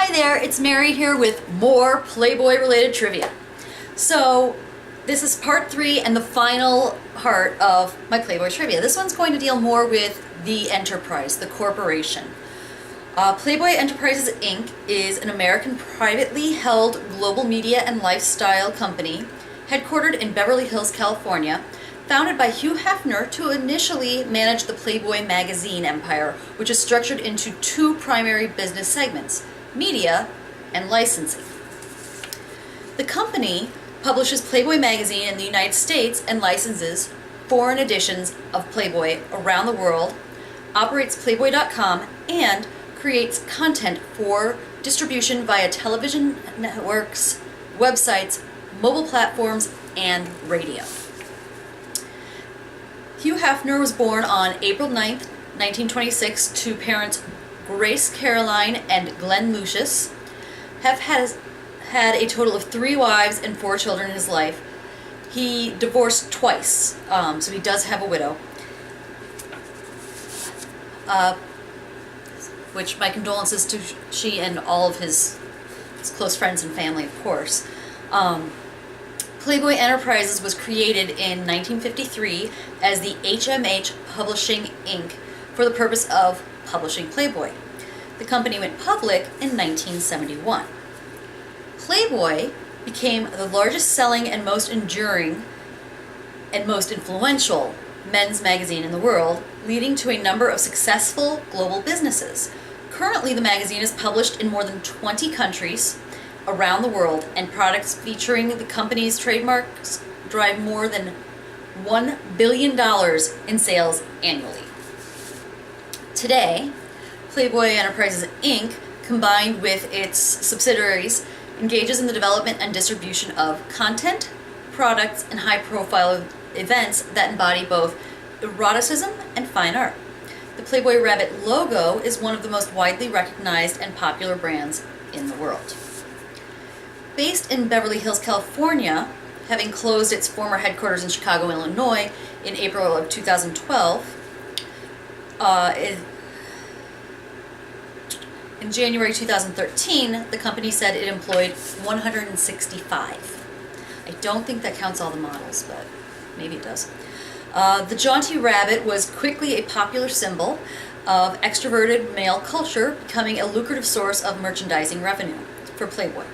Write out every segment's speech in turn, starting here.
Hi there, it's Mary here with more Playboy related trivia. So this is part 3 and the final part of my Playboy trivia. This one's going to deal more with the enterprise, the corporation. Playboy Enterprises Inc. is an American privately held global media and lifestyle company headquartered in Beverly Hills, California, founded by Thie Hefner to initially manage the Playboy magazine empire, which is structured into 2 primary business segments: media and licensing. The company publishes Playboy magazine in the United States and licenses foreign editions of Playboy around the world, operates Playboy.com, and creates content for distribution via television networks, websites, mobile platforms, and radio. Thie Hefner was born on April 9th, 1926 to parents Grace Caroline and Glenn Lucius. Hef has had a total of 3 wives and 4 children in his life. He divorced twice, so he does have a widow. Which my condolences to she and all of his close friends and family, of course. Playboy Enterprises was created in 1953 as the HMH Publishing Inc. for the purpose of publishing Playboy. The company went public in 1971. Playboy became the largest selling and most enduring and most influential men's magazine in the world, leading to a number of successful global businesses. Currently, the magazine is published in more than 20 countries around the world, and products featuring the company's trademarks drive more than $1 billion in sales annually. Today, Playboy Enterprises Inc., combined with its subsidiaries, engages in the development and distribution of content, products, and high-profile events that embody both eroticism and fine art. The Playboy Rabbit logo is one of the most widely recognized and popular brands in the world. Based in Beverly Hills, California, having closed its former headquarters in Chicago, Illinois in April of 2012, in January 2013, the company said it employed 165. I don't think that counts all the models, but maybe it does. The jaunty rabbit was quickly a popular symbol of extroverted male culture, becoming a lucrative source of merchandising revenue for Playboy.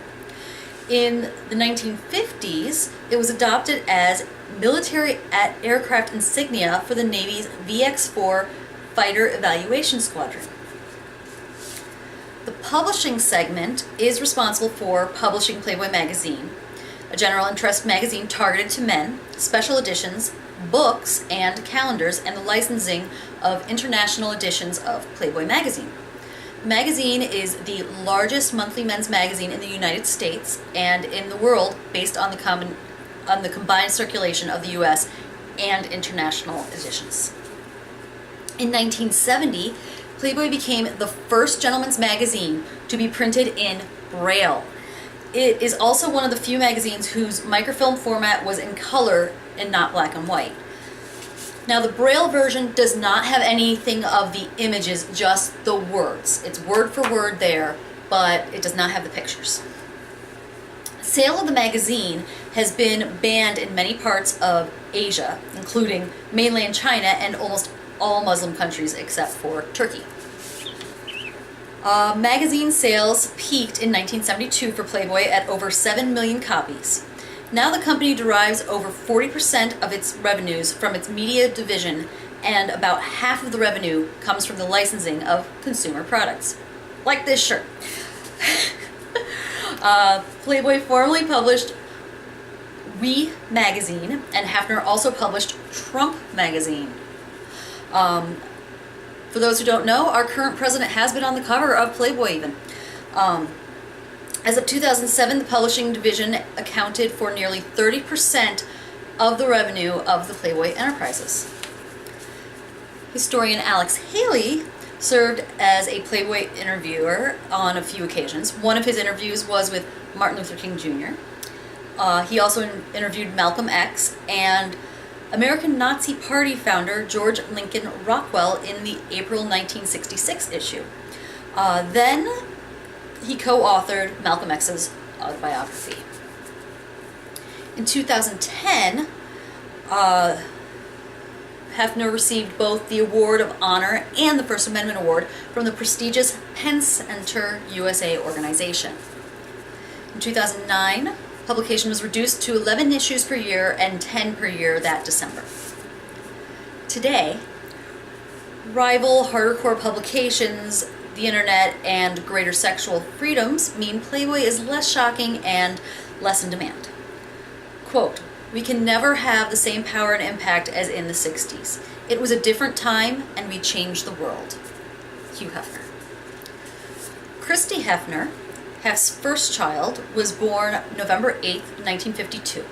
In the 1950s, it was adopted as military aircraft insignia for the Navy's VX-4 Fighter Evaluation Squadron. The publishing segment is responsible for publishing Playboy magazine, a general interest magazine targeted to men, special editions, books, and calendars, and the licensing of international editions of Playboy magazine. The magazine is the largest monthly men's magazine in the United States and in the world, based on the combined circulation of the U.S. and international editions. In 1970, Playboy became the first gentleman's magazine to be printed in Braille. It is also one of the few magazines whose microfilm format was in color and not black and white. Now, the Braille version does not have anything of the images, just the words. It's word for word there, but it does not have the pictures. Sale of the magazine has been banned in many parts of Asia, including mainland China and almost all Muslim countries except for Turkey. Magazine sales peaked in 1972 for Playboy at over 7 million copies. Now the company derives over 40% of its revenues from its media division, and about half of the revenue comes from the licensing of consumer products. Like this shirt. Playboy formerly published We magazine, and Hefner also published Trump magazine. For those who don't know, our current president has been on the cover of Playboy even. As of 2007, the publishing division accounted for nearly 30% of the revenue of the Playboy Enterprises. Historian Alex Haley served as a Playboy interviewer on a few occasions. One of his interviews was with Martin Luther King Jr. He also interviewed Malcolm X and American Nazi Party founder George Lincoln Rockwell in the April 1966 issue. Then he co-authored Malcolm X's autobiography. In 2010, Hefner received both the Award of Honor and the First Amendment Award from the prestigious Penn Center USA organization. In 2009, publication was reduced to 11 issues per year and 10 per year that December. Today, rival hardcore publications, the internet, and greater sexual freedoms mean Playboy is less shocking and less in demand. Quote, "We can never have the same power and impact as in the 60s. It was a different time and we changed the world." Hugh Hefner. Christie Hefner, Hef's first child, was born November 8th, 1952.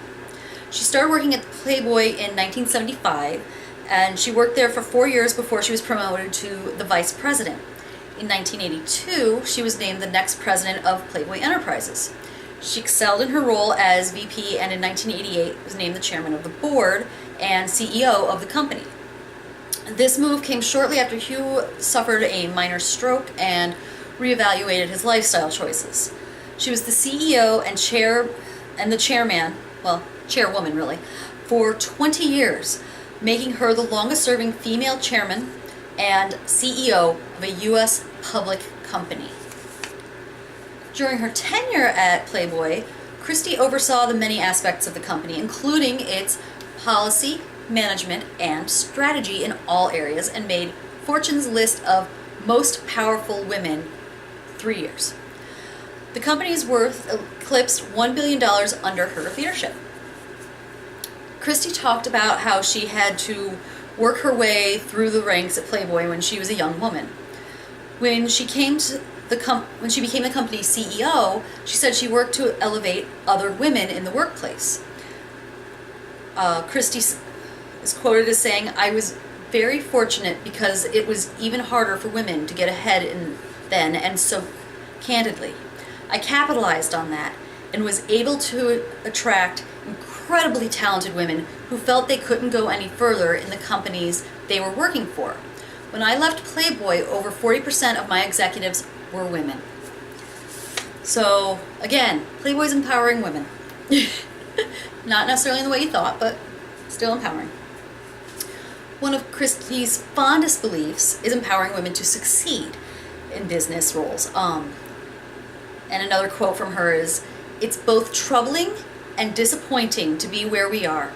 She started working at Playboy in 1975, and she worked there for 4 years before she was promoted to the vice president. In 1982, she was named the next president of Playboy Enterprises. She excelled in her role as VP, and in 1988 was named the chairman of the board and CEO of the company. This move came shortly after Hugh suffered a minor stroke and reevaluated his lifestyle choices. She was the CEO and chairwoman really, for 20 years, making her the longest-serving female chairman and CEO of a U.S. public company. During her tenure at Playboy, Christie oversaw the many aspects of the company, including its policy, management, and strategy in all areas, and made Fortune's list of most powerful women 3 years. The company's worth eclipsed $1 billion under her leadership. Christie talked about how she had to work her way through the ranks at Playboy when she was a young woman. When she became the company's CEO, she said she worked to elevate other women in the workplace. Christie is quoted as saying, "I was very fortunate because it was even harder for women to get ahead then, and so candidly, I capitalized on that and was able to attract incredibly talented women who felt they couldn't go any further in the companies they were working for. When I left Playboy, over 40% of my executives were women." So, again, Playboy's empowering women. Not necessarily in the way you thought, but still empowering. One of Christie's fondest beliefs is empowering women to succeed in business roles. And another quote from her is, "It's both troubling and disappointing to be where we are."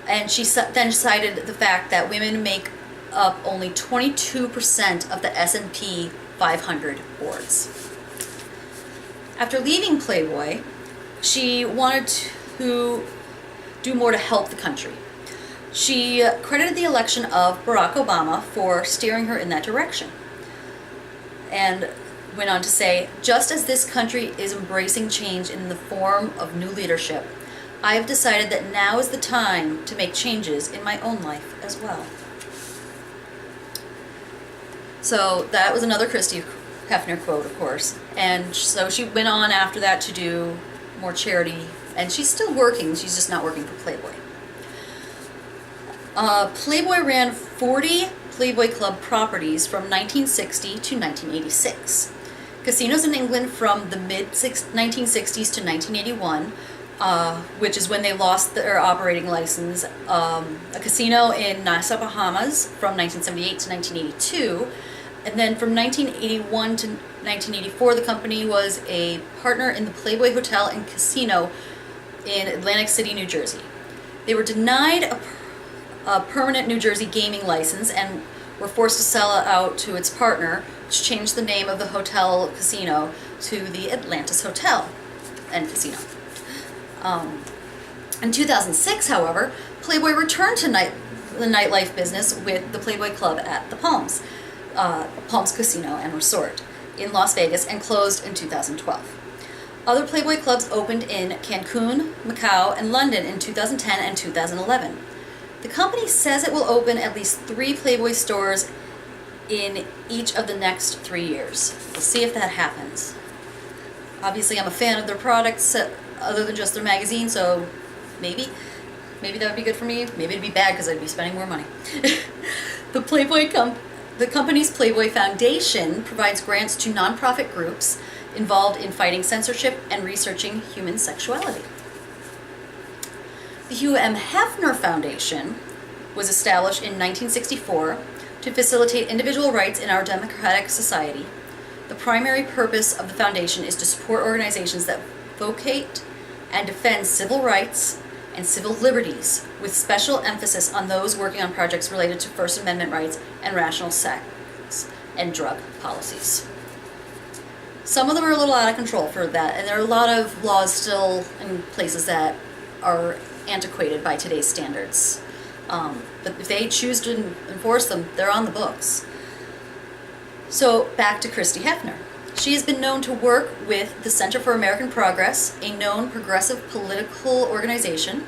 And she then cited the fact that women make up only 22% of the S&P 500 boards. After leaving Playboy, she wanted to do more to help the country. She credited the election of Barack Obama for steering her in that direction, and went on to say, "Just as this country is embracing change in the form of new leadership, I have decided that now is the time to make changes in my own life as well." So that was another Christie Hefner quote, of course. And so she went on after that to do more charity, and she's still working, she's just not working for Playboy. Playboy ran 40 Playboy Club properties from 1960 to 1986. Casinos in England from the mid-1960s to 1981, which is when they lost their operating license. A casino in Nassau, Bahamas from 1978 to 1982. And then from 1981 to 1984, the company was a partner in the Playboy Hotel and Casino in Atlantic City, New Jersey. They were denied a permanent New Jersey gaming license and were forced to sell it out to its partner, which changed the name of the hotel casino to the Atlantis Hotel and Casino. In 2006, however, Playboy returned to the nightlife business with the Playboy Club at the Palms Casino and Resort in Las Vegas, and closed in 2012. Other Playboy clubs opened in Cancun, Macau, and London in 2010 and 2011. The company says it will open at least 3 Playboy stores in each of the next 3 years. We'll see if that happens. Obviously, I'm a fan of their products, other than just their magazine, so maybe that would be good for me. Maybe it'd be bad because I'd be spending more money. The The company's Playboy Foundation provides grants to nonprofit groups involved in fighting censorship and researching human sexuality. The Hugh M. Hefner Foundation was established in 1964 to facilitate individual rights in our democratic society. The primary purpose of the foundation is to support organizations that advocate and defend civil rights and civil liberties, with special emphasis on those working on projects related to First Amendment rights and rational sex and drug policies. Some of them are a little out of control for that, and there are a lot of laws still in places that are antiquated by today's standards. But if they choose to enforce them, they're on the books. So back to Christie Hefner. She has been known to work with the Center for American Progress, a known progressive political organization,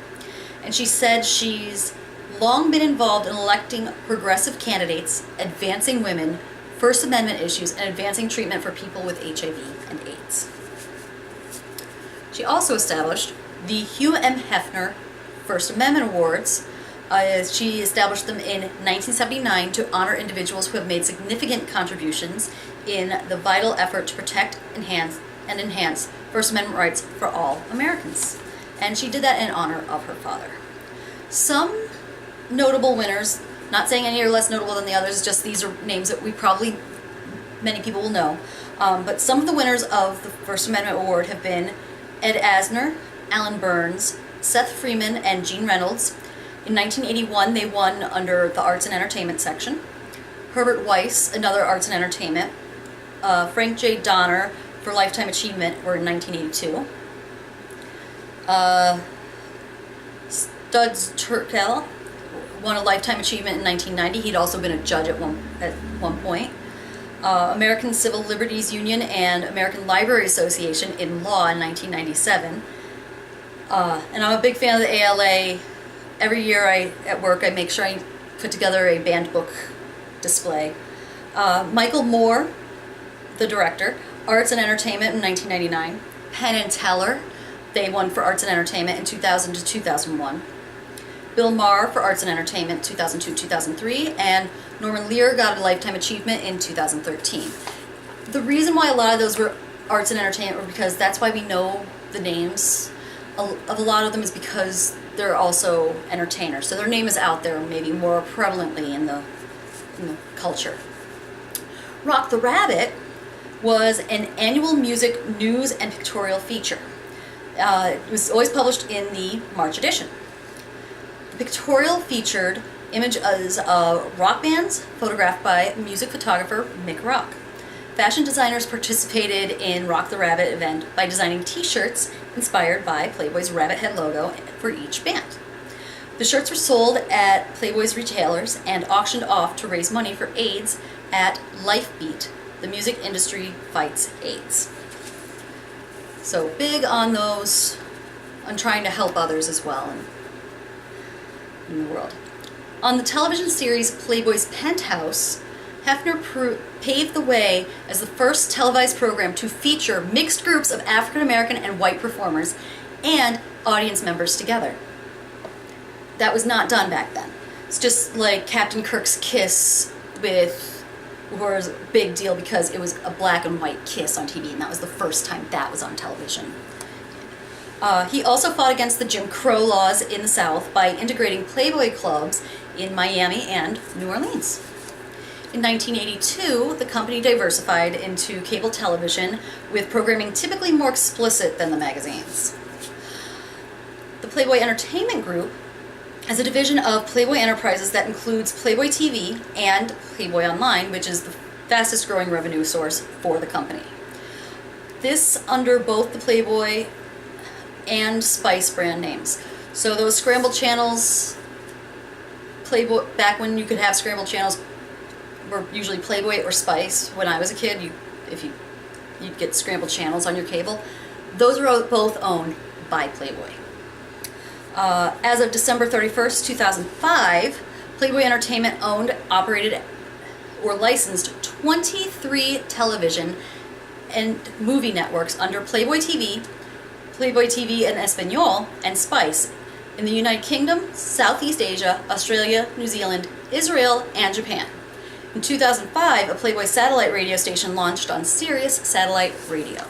and she said she's long been involved in electing progressive candidates, advancing women, First Amendment issues, and advancing treatment for people with HIV and AIDS. She also established the Hugh M. Hefner First Amendment Awards. She established them in 1979 to honor individuals who have made significant contributions in the vital effort to protect, enhance First Amendment rights for all Americans. And she did that in honor of her father. Some notable winners, not saying any are less notable than the others, just these are names that many people will know. But some of the winners of the First Amendment Award have been Ed Asner, Alan Burns, Seth Freeman, and Gene Reynolds. In 1981, they won under the Arts and Entertainment section. Herbert Weiss, another Arts and Entertainment. Frank J. Donner for Lifetime Achievement were in 1982. Studs Terkel won a Lifetime Achievement in 1990. He'd also been a judge at one point. American Civil Liberties Union and American Library Association in law in 1997. And I'm a big fan of the ALA. Every year at work, I make sure I put together a banned book display. Michael Moore, the director, Arts and Entertainment in 1999. Penn and Teller, they won for Arts and Entertainment in 2000 to 2001. Bill Maher for Arts and Entertainment 2002-2003, and Norman Lear got a Lifetime Achievement in 2013. The reason why a lot of those were Arts and Entertainment were because that's why we know the names of a lot of them, is because they're also entertainers. So their name is out there maybe more prevalently in the culture. Rock the Rabbit was an annual music news and pictorial feature. It was always published in the March edition. The pictorial featured images of rock bands photographed by music photographer Mick Rock. Fashion designers participated in Rock the Rabbit event by designing t-shirts inspired by Playboy's rabbit head logo for each band. The shirts were sold at Playboy's retailers and auctioned off to raise money for AIDS at Lifebeat, the music industry fights AIDS. So big on those, on trying to help others as well in the world. On the television series Playboy's Penthouse, Hefner paved the way as the first televised program to feature mixed groups of African American and white performers and audience members together. That was not done back then. It's just like Captain Kirk's Kiss was a big deal because it was a black and white kiss on TV, and that was the first time that was on television. He also fought against the Jim Crow laws in the South by integrating Playboy clubs in Miami and New Orleans. In 1982, the company diversified into cable television with programming typically more explicit than the magazines. The Playboy Entertainment Group is a division of Playboy Enterprises that includes Playboy TV and Playboy Online, which is the fastest growing revenue source for the company. This under both the Playboy and Spice brand names. So those scrambled channels, Playboy, back when you could have scrambled channels, were usually Playboy or Spice. When I was a kid, you'd get scrambled channels on your cable. Those were both owned by Playboy. As of December 31st, 2005, Playboy Entertainment owned, operated, or licensed 23 television and movie networks under Playboy TV in Espanol, and Spice in the United Kingdom, Southeast Asia, Australia, New Zealand, Israel, and Japan. In 2005, a Playboy satellite radio station launched on Sirius Satellite Radio.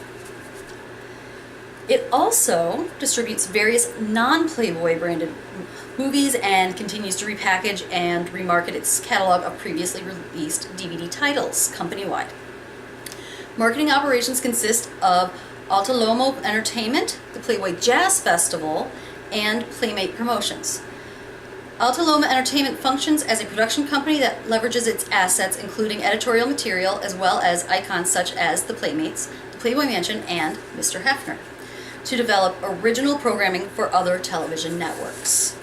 It also distributes various non-Playboy branded movies and continues to repackage and remarket its catalog of previously released DVD titles company-wide. Marketing operations consist of Alta Loma Entertainment, the Playboy Jazz Festival, and Playmate Promotions. Alta Loma Entertainment functions as a production company that leverages its assets, including editorial material, as well as icons such as the Playmates, the Playboy Mansion, and Mr. Hefner, to develop original programming for other television networks.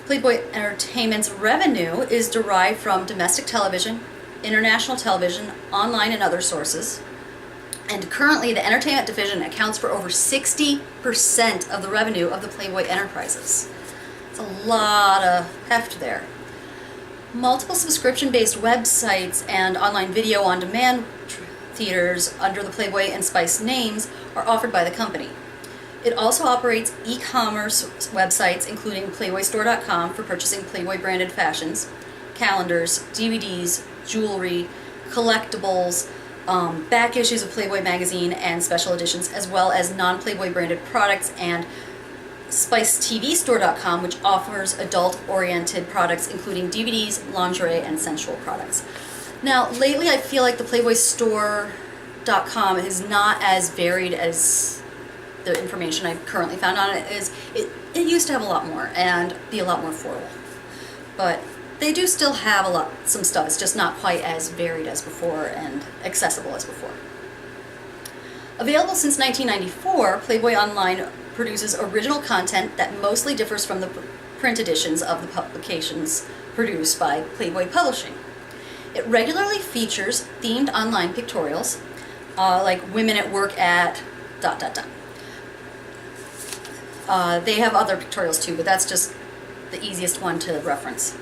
Playboy Entertainment's revenue is derived from domestic television, international television, online, and other sources. And currently, the entertainment division accounts for over 60% of the revenue of the Playboy enterprises. It's a lot of heft there. Multiple subscription-based websites and online video on-demand theaters under the Playboy and Spice names are offered by the company. It also operates e-commerce websites, including PlayboyStore.com for purchasing Playboy-branded fashions, calendars, DVDs, jewelry, collectibles, back issues of Playboy magazine and special editions, as well as non-Playboy branded products, and SpiceTVStore.com, which offers adult-oriented products including DVDs, lingerie, and sensual products. Now, lately I feel like the PlayboyStore.com is not as varied as the information I've currently found on it is. It used to have a lot more and be a lot more affordable. But they do still have some stuff. It's just not quite as varied as before and accessible as before. Available since 1994, Playboy Online produces original content that mostly differs from the print editions of the publications produced by Playboy Publishing. It regularly features themed online pictorials, like women at work at ... They have other pictorials too, but that's just the easiest one to reference.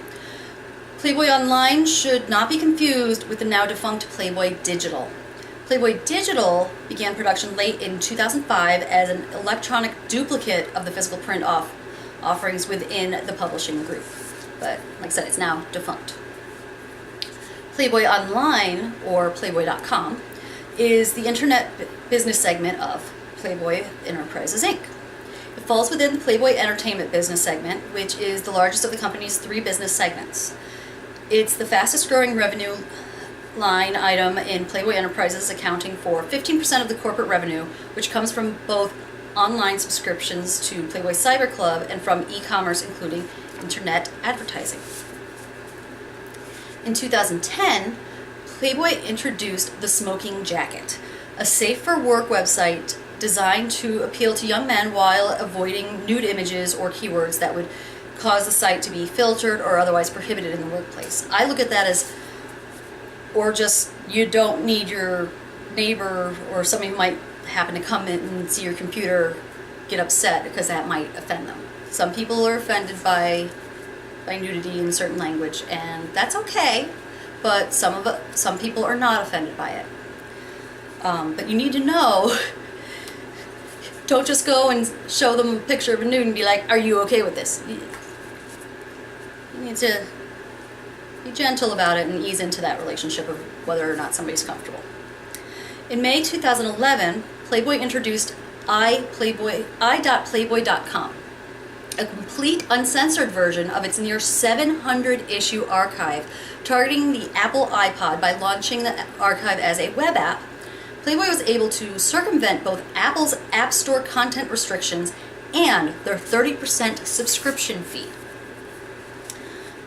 Playboy Online should not be confused with the now defunct Playboy Digital. Playboy Digital began production late in 2005 as an electronic duplicate of the physical print offerings within the publishing group. But like I said, it's now defunct. Playboy Online, or Playboy.com, is the internet business segment of Playboy Enterprises, Inc. It falls within the Playboy Entertainment business segment, which is the largest of the company's 3 business segments. It's the fastest growing revenue line item in Playboy Enterprises, accounting for 15% of the corporate revenue, which comes from both online subscriptions to Playboy Cyber Club and from e-commerce, including internet advertising. In 2010, Playboy introduced the Smoking Jacket, a safe-for-work website designed to appeal to young men while avoiding nude images or keywords that would cause the site to be filtered or otherwise prohibited in the workplace. I look at that as, or just, you don't need your neighbor or somebody who might happen to come in and see your computer get upset because that might offend them. Some people are offended by nudity in certain language, and that's okay, but some people are not offended by it. But you need to know, don't just go and show them a picture of a nude and be like, are you okay with this? You need to be gentle about it and ease into that relationship of whether or not somebody's comfortable. In May 2011, Playboy introduced i.playboy.com, a complete uncensored version of its near 700-issue archive, targeting the Apple iPod. By launching the archive as a web app, Playboy was able to circumvent both Apple's App Store content restrictions and their 30% subscription fee.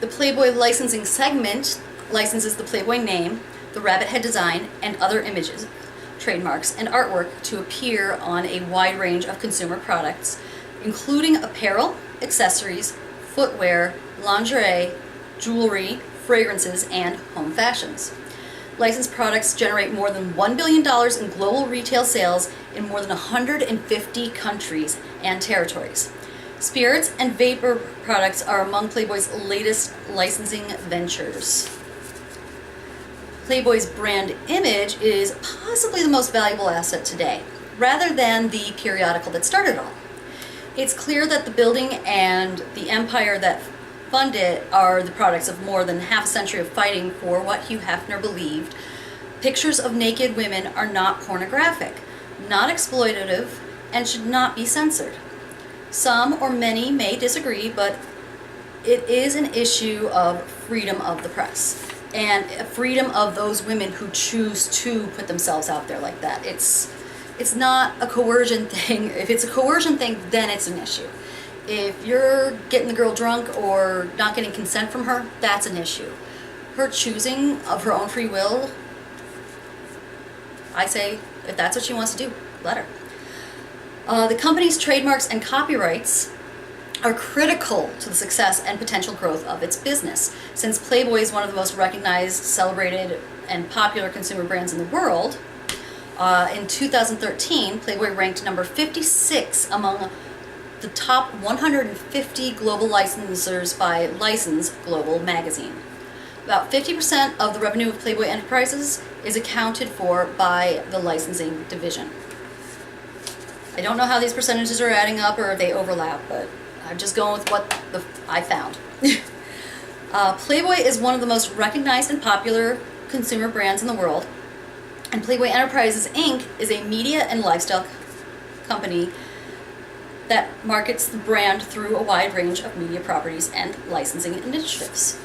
The Playboy licensing segment licenses the Playboy name, the rabbit head design, and other images, trademarks, and artwork to appear on a wide range of consumer products, including apparel, accessories, footwear, lingerie, jewelry, fragrances, and home fashions. Licensed products generate more than $1 billion in global retail sales in more than 150 countries and territories. Spirits and vapor products are among Playboy's latest licensing ventures. Playboy's brand image is possibly the most valuable asset today, rather than the periodical that started it all. It's clear that the building and the empire that fund it are the products of more than half a century of fighting for what Hugh Hefner believed. Pictures of naked women are not pornographic, not exploitative, and should not be censored. Some or many may disagree, but it is an issue of freedom of the press and freedom of those women who choose to put themselves out there like that. It's not a coercion thing. If it's a coercion thing, then it's an issue. If you're getting the girl drunk or not getting consent from her, that's an issue. Her choosing of her own free will, I say, if that's what she wants to do, let her. The company's trademarks and copyrights are critical to the success and potential growth of its business. Since Playboy is one of the most recognized, celebrated, and popular consumer brands in the world, in 2013, Playboy ranked number 56 among the top 150 global licensors by License Global magazine. About 50% of the revenue of Playboy Enterprises is accounted for by the licensing division. I don't know how these percentages are adding up or if they overlap, but I'm just going with what I found. Playboy is one of the most recognized and popular consumer brands in the world, and Playboy Enterprises Inc. is a media and lifestyle company that markets the brand through a wide range of media properties and licensing initiatives.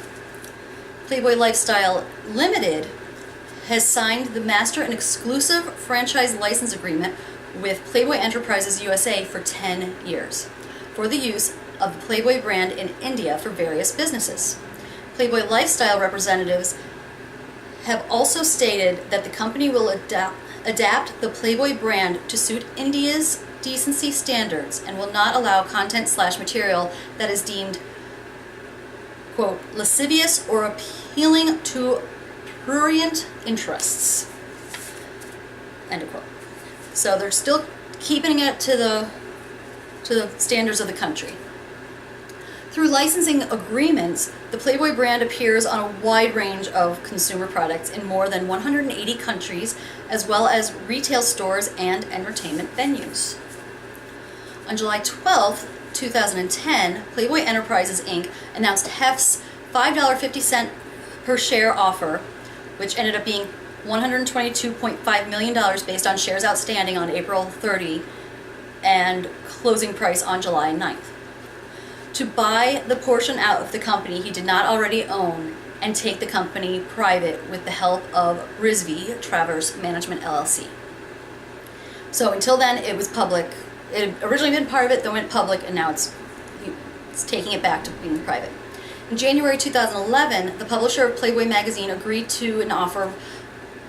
Playboy Lifestyle Limited has signed the master and exclusive franchise license agreement with Playboy Enterprises USA for 10 years for the use of the Playboy brand in India for various businesses. Playboy Lifestyle representatives have also stated that the company will adapt the Playboy brand to suit India's decency standards and will not allow content/material that is deemed, quote, lascivious or appealing to prurient interests, end of quote. So they're still keeping it to the standards of the country. Through licensing agreements, the Playboy brand appears on a wide range of consumer products in more than 180 countries, as well as retail stores and entertainment venues. On July 12, 2010, Playboy Enterprises Inc. announced Hef's $5.50 per share offer, which ended up being $122.5 million based on shares outstanding on April 30 and closing price on July 9th. To buy the portion out of the company he did not already own and take the company private with the help of Rizvi Travers Management LLC. So until then, it was public. It had originally been part of it, then went public, and now it's taking it back to being private. In January 2011, the publisher of Playboy magazine agreed to an offer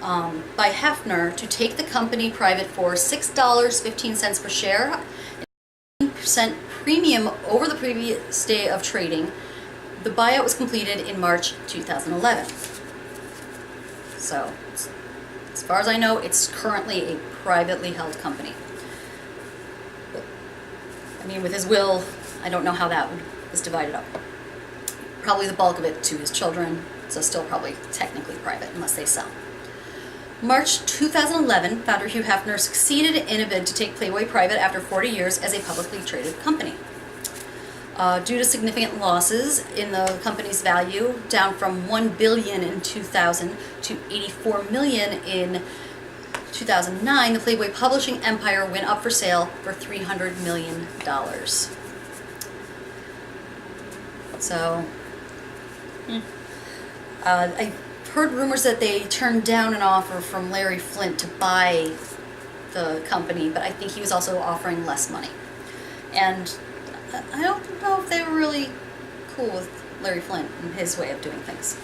by Hefner to take the company private for $6.15 per share, 10% premium over the previous day of trading. The buyout was completed in March 2011. So, as far as I know, it's currently a privately held company. But, I mean, with his will, I don't know how that was divided up. Probably the bulk of it to his children, so still probably technically private unless they sell. March 2011, founder Hugh Hefner succeeded in a bid to take Playboy private after 40 years as a publicly traded company. Due to significant losses in the company's value, down from $1 billion in 2000 to $84 million in 2009, the Playboy publishing empire went up for sale for $300 million. So, I heard rumors that they turned down an offer from Larry Flint to buy the company, but I think he was also offering less money. And I don't know if they were really cool with Larry Flint and his way of doing things.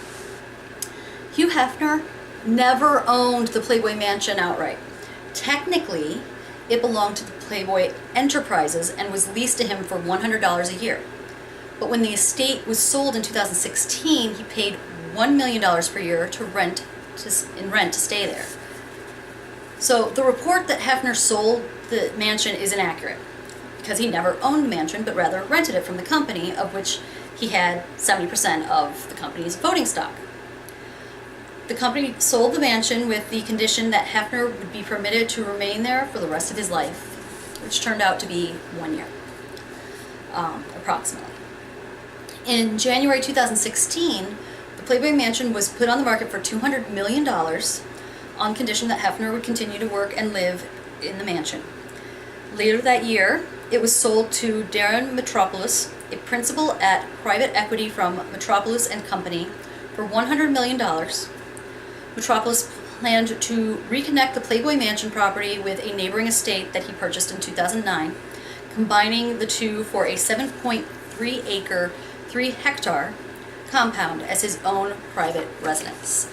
Hugh Hefner never owned the Playboy Mansion outright. Technically, it belonged to the Playboy Enterprises and was leased to him for $100 a year. But when the estate was sold in 2016, he paid $1 million per year to rent to stay there. So the report that Hefner sold the mansion is inaccurate, because he never owned the mansion, but rather rented it from the company, of which he had 70% of the company's voting stock. The company sold the mansion with the condition that Hefner would be permitted to remain there for the rest of his life, which turned out to be 1 year, approximately. In January 2016, the Playboy Mansion was put on the market for $200 million on condition that Hefner would continue to work and live in the mansion. Later that year, it was sold to Darren Metropolis, a principal at private equity from Metropolis and Company, for $100 million. Metropolis planned to reconnect the Playboy Mansion property with a neighboring estate that he purchased in 2009, combining the two for a 7.3-acre, 3-hectare compound as his own private residence.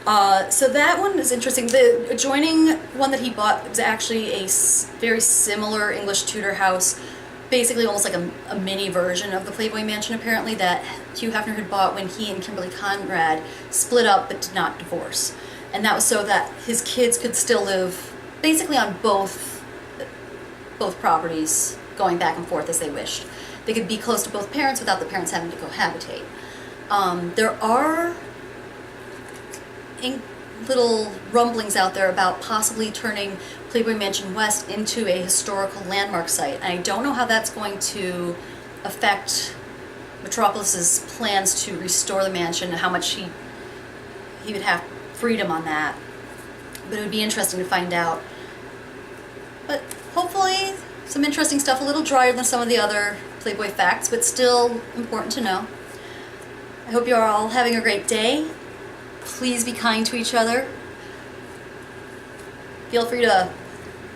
So that one is interesting. The adjoining one that he bought was actually a very similar English Tudor house, basically almost like a mini version of the Playboy Mansion, apparently, that Hugh Hefner had bought when he and Kimberly Conrad split up but did not divorce. And that was so that his kids could still live basically on both properties, going back and forth as they wished. They could be close to both parents without the parents having to cohabitate. There are little rumblings out there about possibly turning Playboy Mansion West into a historical landmark site. And I don't know how that's going to affect Metropolis's plans to restore the mansion and how much he would have freedom on that. But it would be interesting to find out. But hopefully some interesting stuff, a little drier than some of the other Playboy facts, but still important to know. I hope you're all having a great day. Please be kind to each other. Feel free to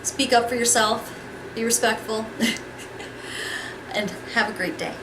speak up for yourself, be respectful, and have a great day.